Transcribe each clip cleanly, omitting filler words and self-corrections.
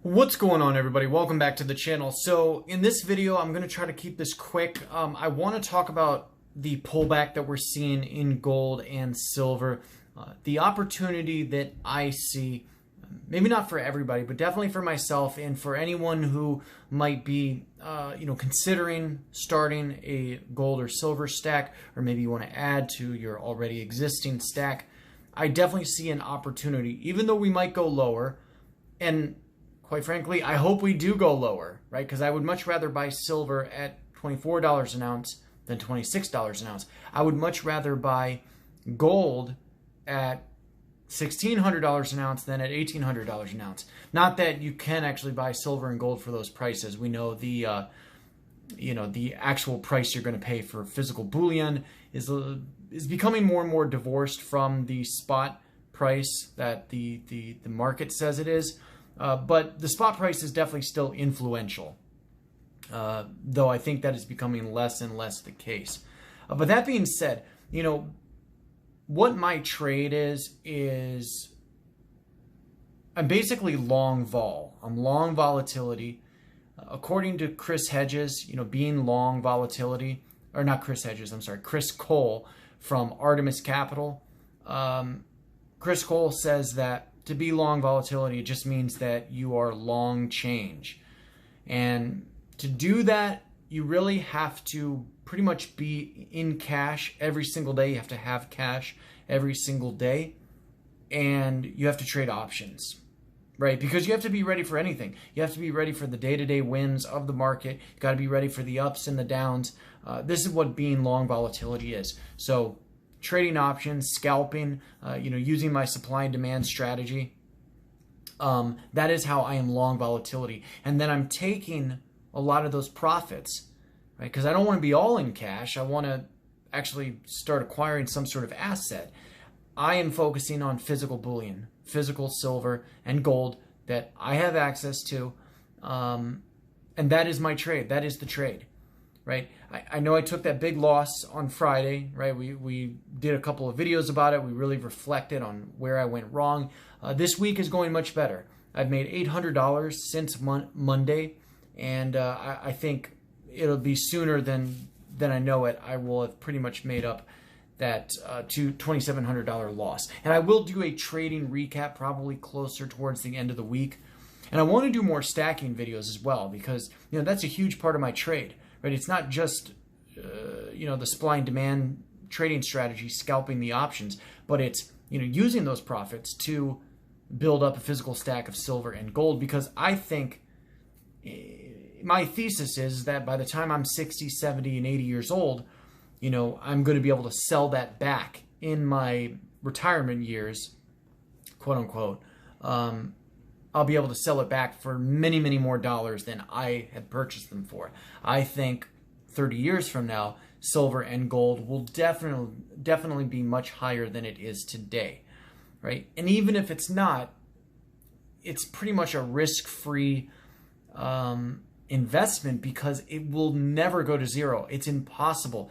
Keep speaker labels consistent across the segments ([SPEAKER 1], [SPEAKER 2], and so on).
[SPEAKER 1] What's going on, everybody? Welcome back to the channel. So in this video, I'm going to try to keep this quick. I want to talk about the pullback that we're seeing in gold and silver, the opportunity that I see, maybe not for everybody, but definitely for myself and for anyone who might be, considering starting a gold or silver stack, or maybe you want to add to your already existing stack. I definitely see an opportunity, even though we might go lower. And quite frankly, I hope we do go lower, right? Because I would much rather buy silver at $24 an ounce than $26 an ounce. I would much rather buy gold at $1,600 an ounce than at $1,800 an ounce. Not that you can actually buy silver and gold for those prices. We know the actual price you're going to pay for physical bullion is becoming more and more divorced from the spot price that the market says it is. But the spot price is definitely still influential, though I think that is becoming less and less the case. But that being said, what my trade is I'm basically long vol. I'm long volatility. According to Chris Hedges, being long volatility, or not Chris Hedges, I'm sorry, Chris Cole from Artemis Capital. Chris Cole says that to be long volatility, it just means that you are long change. And to do that, you really have to pretty much be in cash every single day. You have to have cash every single day. And you have to trade options, right? Because you have to be ready for anything. You have to be ready for the day-to-day winds of the market. You got to be ready for the ups and the downs. This is what being long volatility is. So trading options, scalping, using my supply and demand strategy. That is how I am long volatility. And then I'm taking a lot of those profits, right? Because I don't want to be all in cash. I want to actually start acquiring some sort of asset. I am focusing on physical bullion, physical silver and gold that I have access to. And that is my trade. That is the trade. Right, I know I took that big loss on Friday. Right, we did a couple of videos about it. We really reflected on where I went wrong. This week is going much better. I've made $800 since Monday, and I think it'll be sooner than I know it. I will have pretty much made up that $2,700 loss. And I will do a trading recap probably closer towards the end of the week. And I want to do more stacking videos as well because that's a huge part of my trade. Right? It's not just, the supply and demand trading strategy, scalping the options, but it's, using those profits to build up a physical stack of silver and gold, because I think my thesis is that by the time I'm 60, 70, and 80 years old, I'm going to be able to sell that back in my retirement years, quote unquote. I'll be able to sell it back for many, many more dollars than I had purchased them for. I think 30 years from now, silver and gold will definitely be much higher than it is today, right? And even if it's not, it's pretty much a risk-free investment because it will never go to zero. It's impossible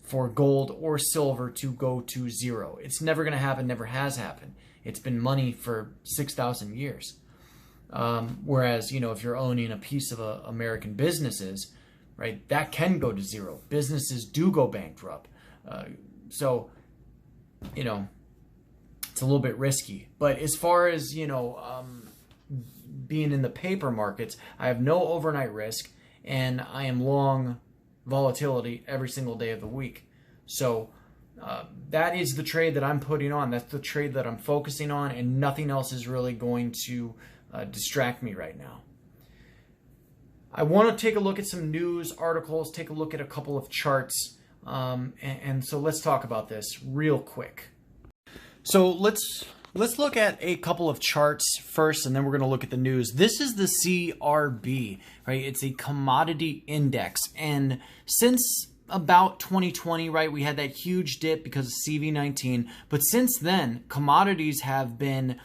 [SPEAKER 1] for gold or silver to go to zero. It's never going to happen, never has happened. It's been money for 6,000 years. Whereas, if you're owning a piece of American businesses, right, that can go to zero. Businesses do go bankrupt. So, it's a little bit risky. But as far as, being in the paper markets, I have no overnight risk, and I am long volatility every single day of the week. So, that is the trade that I'm putting on. That's the trade that I'm focusing on, and nothing else is really going to distract me right now. I want to take a look at some news articles, take a look at a couple of charts, and so let's talk about this real quick. So let's look at a couple of charts first, and then we're going to look at the news. This is the CRB, right? It's a commodity index, and since about 2020, right, we had that huge dip because of CV19. But since then, commodities have been,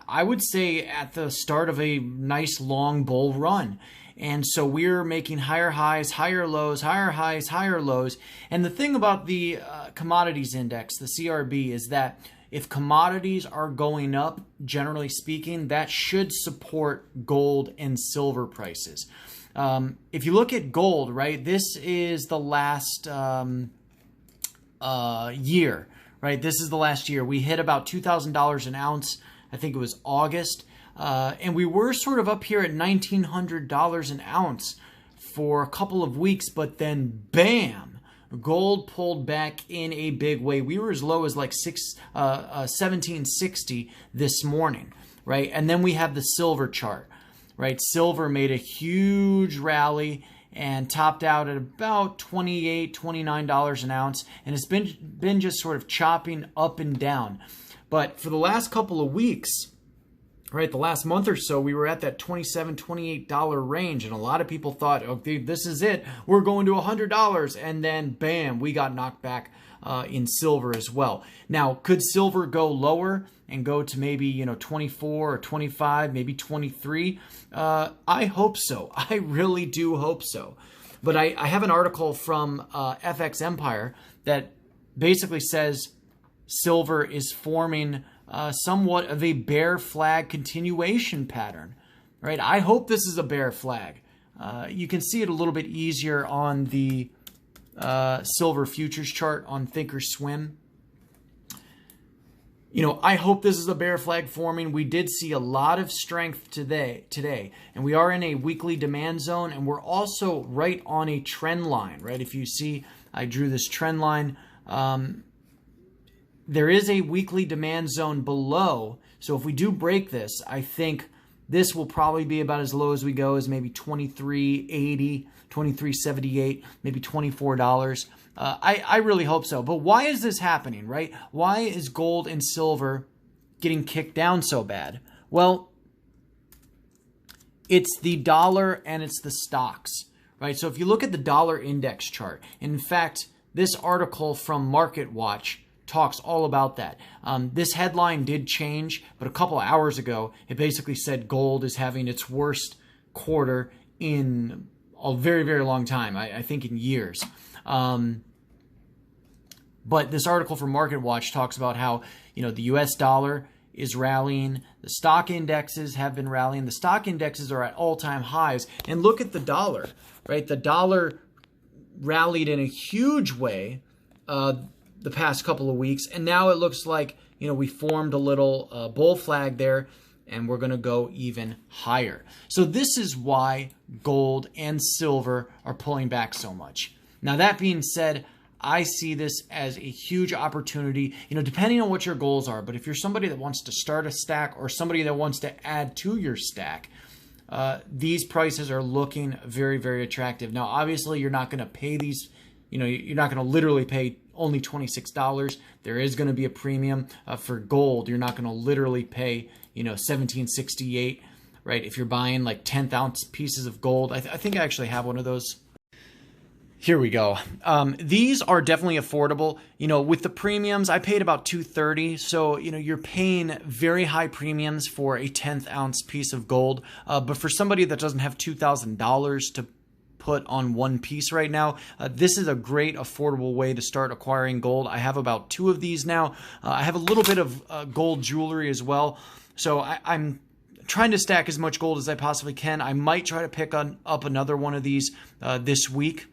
[SPEAKER 1] I would say, at the start of a nice long bull run. And so we're making higher highs, higher lows, higher highs, higher lows. And the thing about the commodities index, the CRB, is that if commodities are going up, generally speaking, that should support gold and silver prices. If you look at gold, right, this is the last year, right? This is the last year. We hit about $2,000 an ounce. I think it was August. And we were sort of up here at $1,900 an ounce for a couple of weeks, but then bam, gold pulled back in a big way. We were as low as like 1760 this morning, right? And then we have the silver chart, right? Silver made a huge rally and topped out at about $28, $29 an ounce, and it's been just sort of chopping up and down. But for the last couple of weeks, right, the last month or so, we were at that $27, $28 range, and a lot of people thought, okay, this is it. We're going to $100, and then bam, we got knocked back in silver as well. Now, could silver go lower and go to maybe 24 or 25, maybe 23? I hope so. I really do hope so. But I have an article from FX Empire that basically says silver is forming somewhat of a bear flag continuation pattern, right? I hope this is a bear flag. You can see it a little bit easier on the silver futures chart on Thinkorswim. I hope this is a bear flag forming. We did see a lot of strength today, and we are in a weekly demand zone, and we're also right on a trend line, right? If you see, I drew this trend line. There is a weekly demand zone below, so if we do break this, I think this will probably be about as low as we go, as maybe $23.80, $23.78, maybe $24. I really hope so. But why is this happening, right? Why is gold and silver getting kicked down so bad? Well, it's the dollar and it's the stocks, right? So if you look at the dollar index chart, in fact, this article from MarketWatch talks all about that. This headline did change, but a couple of hours ago, it basically said gold is having its worst quarter in a very, very long time, I think in years. But this article from MarketWatch talks about how, the US dollar is rallying. The stock indexes have been rallying. The stock indexes are at all-time highs. And look at the dollar, right? The dollar rallied in a huge way the past couple of weeks, and now it looks like we formed a little bull flag there, and we're going to go even higher. So this is why gold and silver are pulling back so much. Now, that being said, I see this as a huge opportunity, depending on what your goals are. But if you're somebody that wants to start a stack or somebody that wants to add to your stack, these prices are looking very, very attractive. Now, obviously, you're not going to pay these, you're not going to literally pay only $26. There is going to be a premium for gold. You're not going to literally pay, $17.68, right? If you're buying like 10th ounce pieces of gold. I think I actually have one of those. Here we go. These are definitely affordable. With the premiums, I paid about $230. So, you're paying very high premiums for a 10th ounce piece of gold. But for somebody that doesn't have $2,000 to put on one piece right now, this is a great affordable way to start acquiring gold. I have about 2 of these now. I have a little bit of gold jewelry as well. So I'm trying to stack as much gold as I possibly can. I might try to pick up another one of these this week.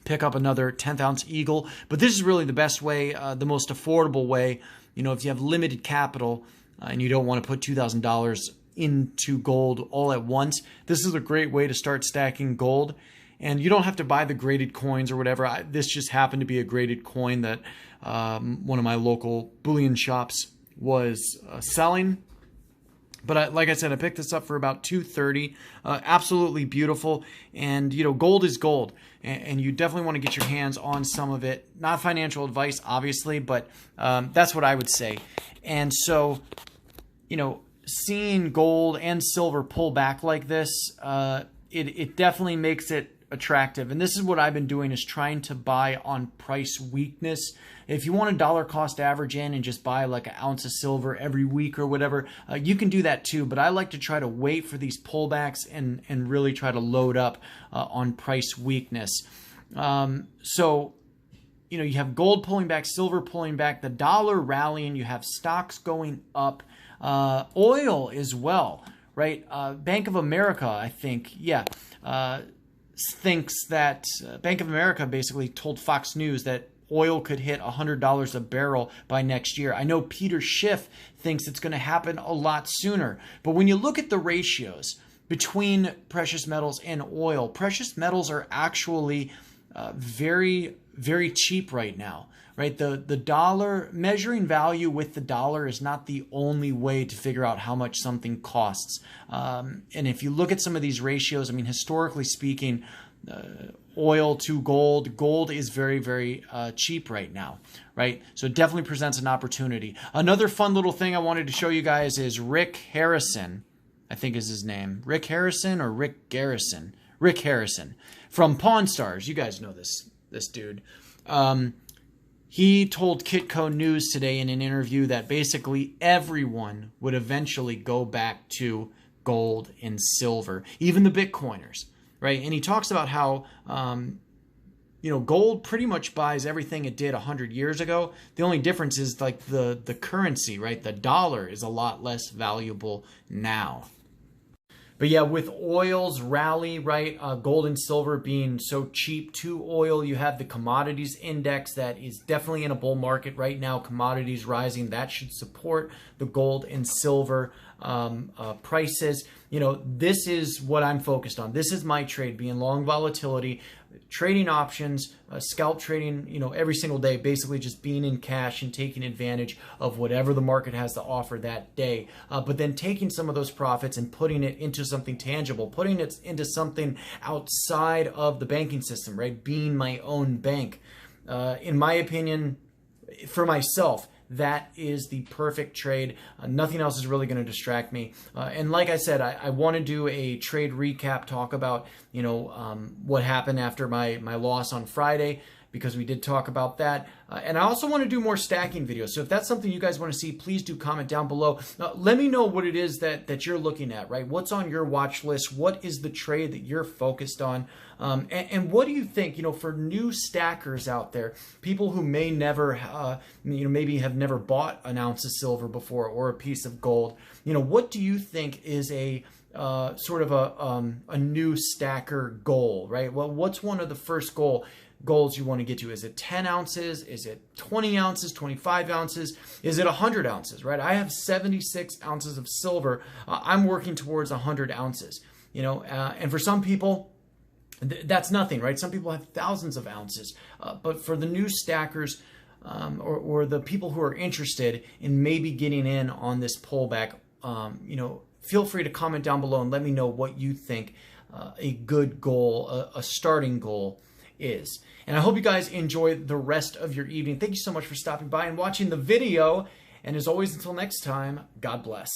[SPEAKER 1] Pick up another 10th ounce eagle. But this is really the best way, the most affordable way. If you have limited capital and you don't want to put $2,000 into gold all at once, this is a great way to start stacking gold. And you don't have to buy the graded coins or whatever. This just happened to be a graded coin that one of my local bullion shops was selling. But like I said, I picked this up for about $230. Absolutely beautiful. And, gold is gold. And you definitely want to get your hands on some of it. Not financial advice, obviously, but that's what I would say. And so, seeing gold and silver pull back like this, it definitely makes it attractive. And this is what I've been doing, is trying to buy on price weakness. If you want a dollar cost average in and just buy like an ounce of silver every week or whatever, you can do that too. But I like to try to wait for these pullbacks and really try to load up on price weakness. So you know, you have gold pulling back, silver pulling back, the dollar rallying, you have stocks going up, oil as well, right? Bank of America, I think, thinks that Bank of America basically told Fox News that oil could hit $100 a barrel by next year. I know Peter Schiff thinks it's going to happen a lot sooner. But when you look at the ratios between precious metals and oil, precious metals are actually very, very cheap right now, right? The dollar, measuring value with the dollar is not the only way to figure out how much something costs. And if you look at some of these ratios, I mean, historically speaking, oil to gold is very, very cheap right now, right? So it definitely presents an opportunity. Another fun little thing I wanted to show you guys is Rick Harrison, I think is his name. Rick Harrison or Rick Garrison? Rick Harrison from Pawn Stars. You guys know this dude. He told Kitco News today in an interview that basically everyone would eventually go back to gold and silver, even the Bitcoiners. Right, and he talks about how, you know, gold pretty much buys everything it did 100 years ago. The only difference is like the currency, right? The dollar is a lot less valuable now. But yeah, with oil's rally, right, gold and silver being so cheap to oil, you have the commodities index that is definitely in a bull market right now. Commodities rising, that should support the gold and silver prices. You know, this is what I'm focused on. This is my trade, being long volatility, trading options, scalp trading, you know, every single day, basically just being in cash and taking advantage of whatever the market has to offer that day. But then taking some of those profits and putting it into something tangible, putting it into something outside of the banking system, right? Being my own bank. In my opinion, for myself, that is the perfect trade. Nothing else is really going to distract me. And like I said, I want to do a trade recap, talk about, you know, what happened after my loss on Friday, because we did talk about that. And I also want to do more stacking videos. So if that's something you guys want to see, please do comment down below. Let me know what it is that you're looking at, right? What's on your watch list? What is the trade that you're focused on? And what do you think, you know, for new stackers out there, people who may never, you know, maybe have never bought an ounce of silver before or a piece of gold, you know, what do you think is a sort of a new stacker goal, right? Well, what's one of the first goals you want to get to? Is it 10 ounces? Is it 20 ounces, 25 ounces? Is it 100 ounces, right? I have 76 ounces of silver. I'm working towards 100 ounces, you know, and for some people, that's nothing, right? Some people have thousands of ounces, but for the new stackers or the people who are interested in maybe getting in on this pullback, you know, feel free to comment down below and let me know what you think a good goal, a starting goal is. And I hope you guys enjoy the rest of your evening. Thank you so much for stopping by and watching the video. And as always, until next time, God bless.